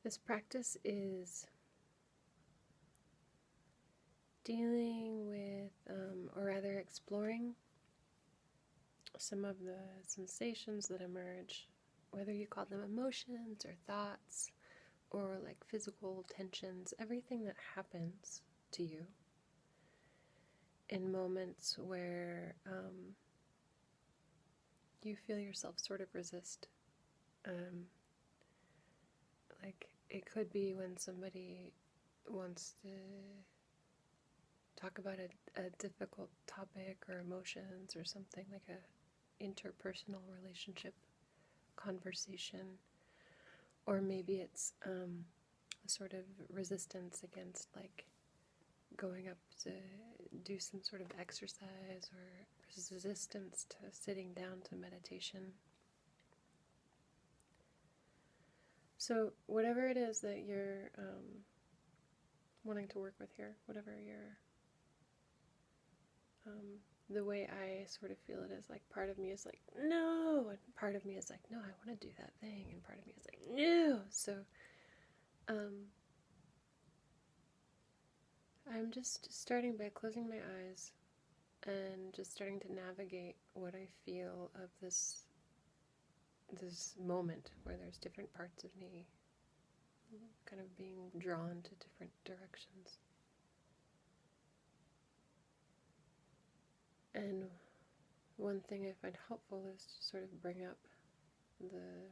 This practice is dealing with, or rather exploring, some of the sensations that emerge, whether you call them emotions or thoughts or like physical tensions, everything that happens to you in moments where you feel yourself sort of resist. Like it could be when somebody wants to talk about a difficult topic or emotions or something, like a interpersonal relationship conversation, or maybe it's a sort of resistance against like going up to do some sort of exercise, or resistance to sitting down to meditation. So whatever it is that you're wanting to work with here, whatever your the way I sort of feel it is like, part of me is like, no, and part of me is like, no, I want to do that thing, and part of me is like, no. So I'm just starting by closing my eyes and just starting to navigate what I feel of this moment where there's different parts of me kind of being drawn to different directions. And one thing I find helpful is to sort of bring up the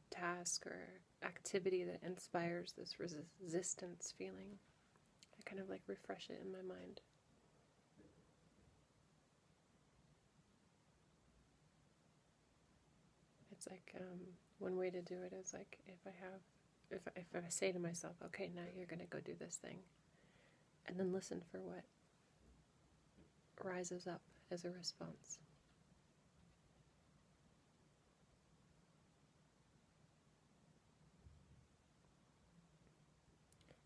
task or activity that inspires this resistance feeling. I kind of like refresh it in my mind. It's like one way to do it is like if I say to myself, okay, now you're going to go do this thing, and then listen for what rises up as a response.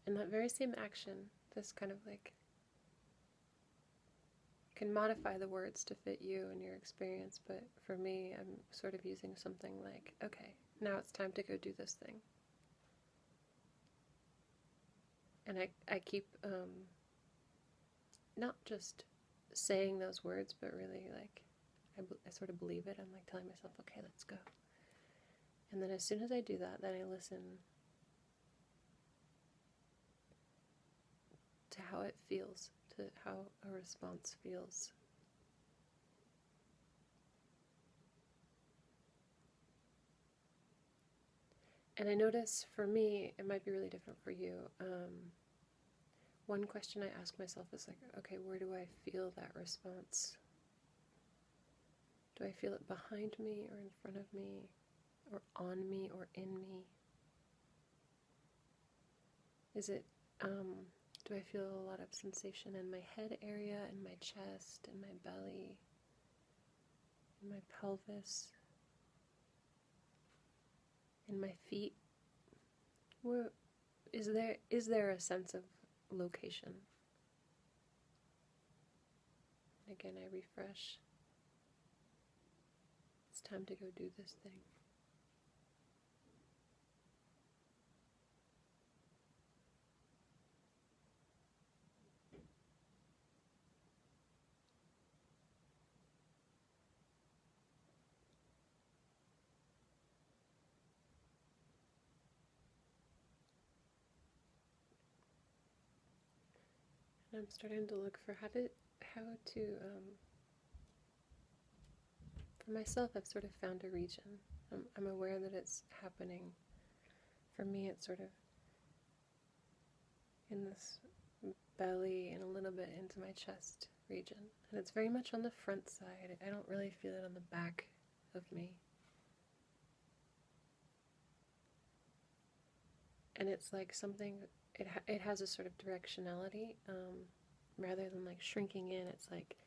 And that very same action, this kind of like, can modify the words to fit you and your experience, but for me, I'm sort of using something like, okay, now it's time to go do this thing. And I keep not just saying those words, but really like, I sort of believe it. I'm like telling myself, okay, let's go. And then as soon as I do that, then I listen to how it feels, to how a response feels. And I notice for me, it might be really different for you. One question I ask myself is like, okay, where do I feel that response? Do I feel it behind me or in front of me or on me or in me? Is it, do I feel a lot of sensation in my head area, in my chest, in my belly, in my pelvis, in my feet? Where, is there a sense of location? And again, I refresh. It's time to go do this thing. And I'm starting to look for how to for myself, I've sort of found a region. I'm aware that it's happening. For me, it's sort of in this belly and a little bit into my chest region. And it's very much on the front side. I don't really feel it on the back of me. And it's like something, it has a sort of directionality. Rather than like shrinking in, it's like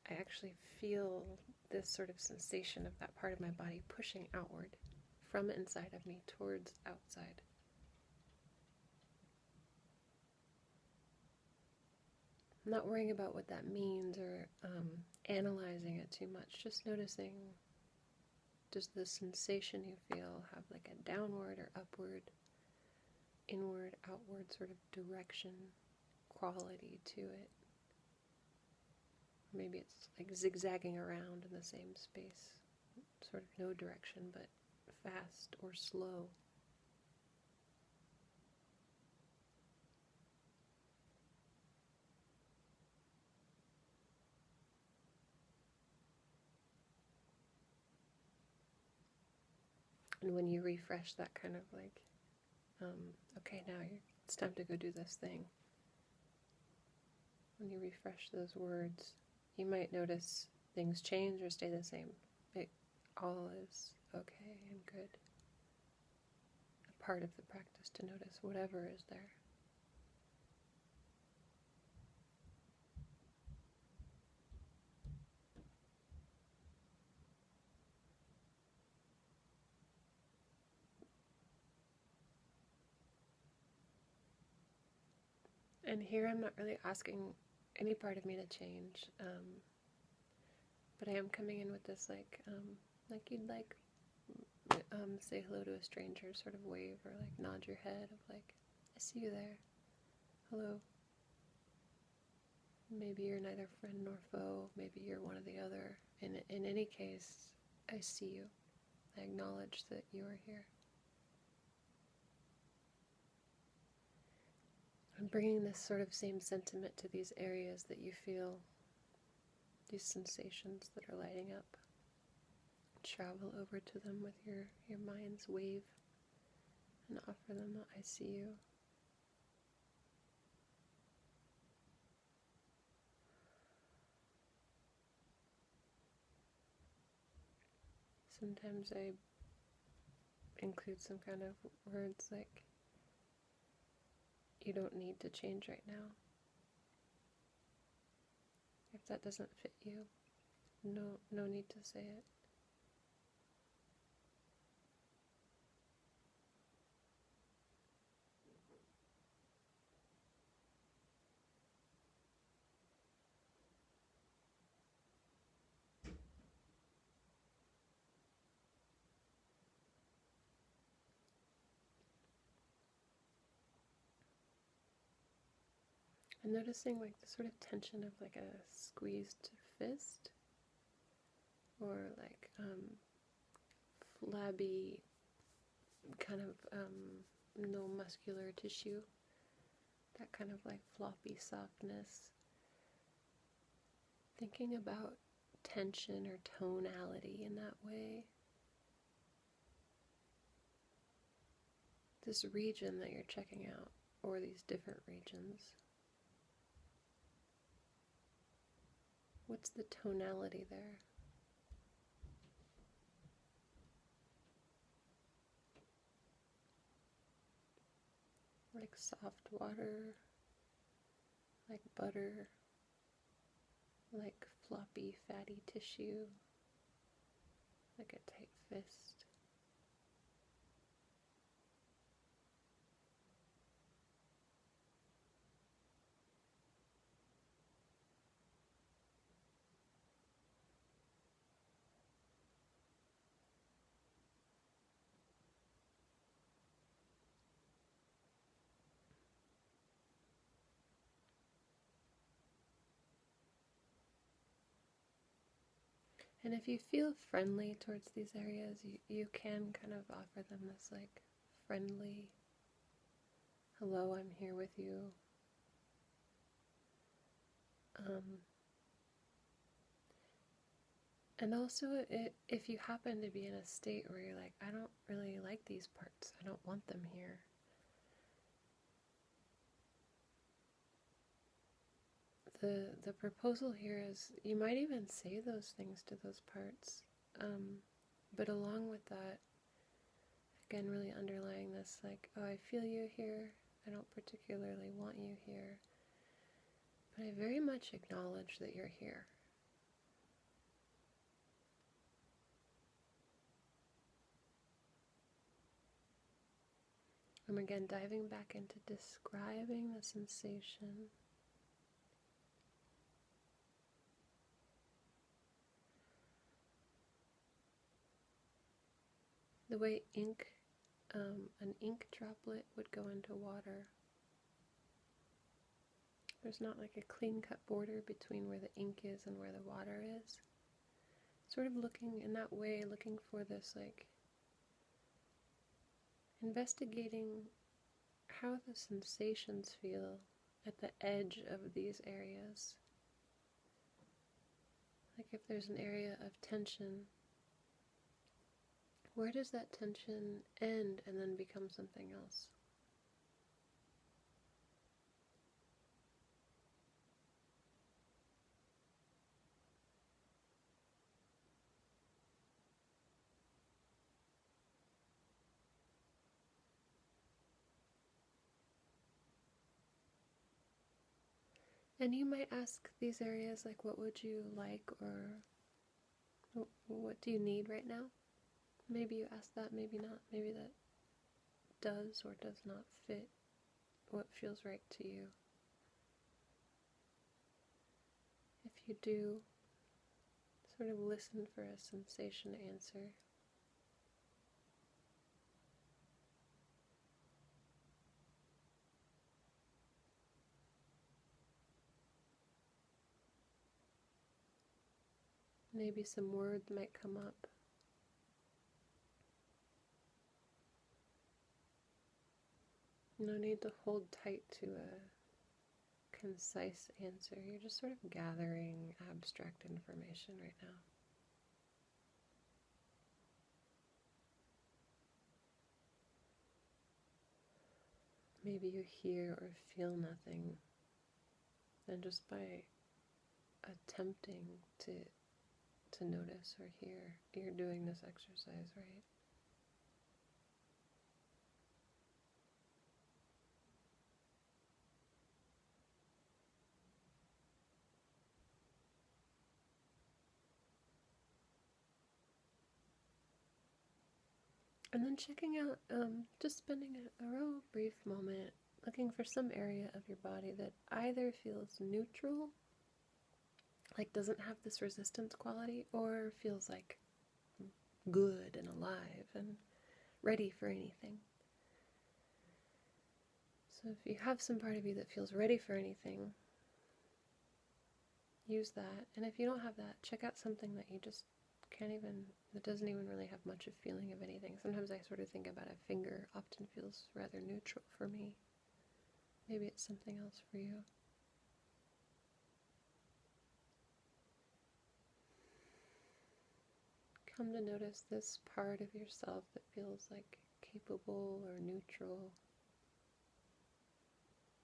I actually feel this sort of sensation of that part of my body pushing outward from inside of me towards outside. I'm not worrying about what that means or analyzing it too much, just noticing Does the sensation you feel have like a downward or upward, inward, outward sort of direction, quality to it? Maybe it's like zigzagging around in the same space, sort of no direction, but fast or slow. And when you refresh that kind of like, okay, now it's time to go do this thing. When you refresh those words, you might notice things change or stay the same. It all is okay and good. A part of the practice to notice whatever is there. And here I'm not really asking any part of me to change, but I am coming in with this like you'd like say hello to a stranger, sort of wave or like nod your head of like, I see you there, hello. Maybe you're neither friend nor foe, maybe you're one or the other. In any case, I see you. I acknowledge that you are here. I'm bringing this sort of same sentiment to these areas that you feel, these sensations that are lighting up. Travel over to them with your mind's wave and offer them a I see you. Sometimes I include some kind of words like, you don't need to change right now. If that doesn't fit you, no need to say it. I'm noticing like the sort of tension of like a squeezed fist, or like flabby kind of no muscular tissue, that kind of like floppy softness. Thinking about tension or tonality in that way. This region that you're checking out, or these different regions. What's the tonality there? Like soft water, like butter, like floppy, fatty tissue, like a tight fist. And if you feel friendly towards these areas, you can kind of offer them this like friendly, hello, I'm here with you. And also, if you happen to be in a state where you're like, I don't really like these parts, I don't want them here, the proposal here is you might even say those things to those parts, but along with that, again, really underlying this like, oh, I feel you here, I don't particularly want you here, but I very much acknowledge that you're here. I'm again diving back into describing the sensation. The way an ink droplet would go into water. There's not like a clean-cut border between where the ink is and where the water is. Sort of looking in that way, looking for this, like, investigating how the sensations feel at the edge of these areas. Like if there's an area of tension, where does that tension end and then become something else? And you might ask these areas, like, what would you like, or what do you need right now? Maybe you ask that, maybe not. Maybe that does or does not fit what feels right to you. If you do, sort of listen for a sensation answer. Maybe some words might come up. No need to hold tight to a concise answer. You're just sort of gathering abstract information right now. Maybe you hear or feel nothing, and just by attempting to notice or hear, you're doing this exercise, right? And then checking out, just spending a real brief moment looking for some area of your body that either feels neutral, like doesn't have this resistance quality, or feels like good and alive and ready for anything. So if you have some part of you that feels ready for anything, use that. And if you don't have that, check out something that you just can't even, that doesn't even really have much of feeling of anything. Sometimes I sort of think about a finger, often feels rather neutral for me. Maybe it's something else for you. Come to notice this part of yourself that feels like capable or neutral.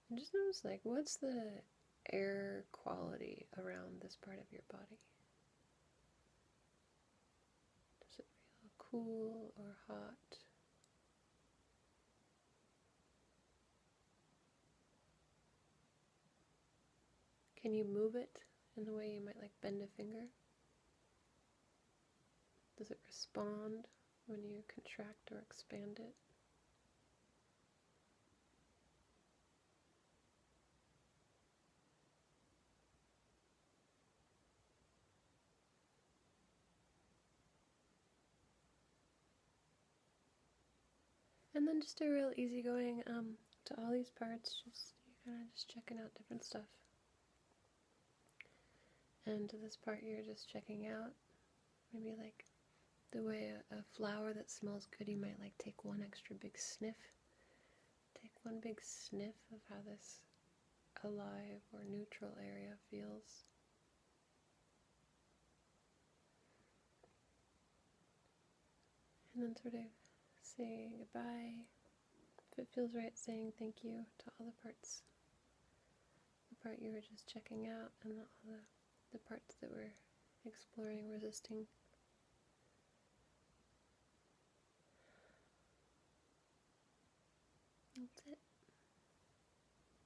And just notice, like, what's the air quality around this part of your body? Does it feel cool or hot? Can you move it in the way you might like bend a finger? Does it respond when you contract or expand it? And then just a real easygoing to all these parts, just you kind of just checking out different stuff. And to this part you're just checking out, maybe like the way a flower that smells good, you might like take one extra big sniff. Take one big sniff of how this alive or neutral area feels. And then sort of say goodbye. If it feels right, saying thank you to all the parts. The part you were just checking out, and all the parts that were exploring, resisting. That's it.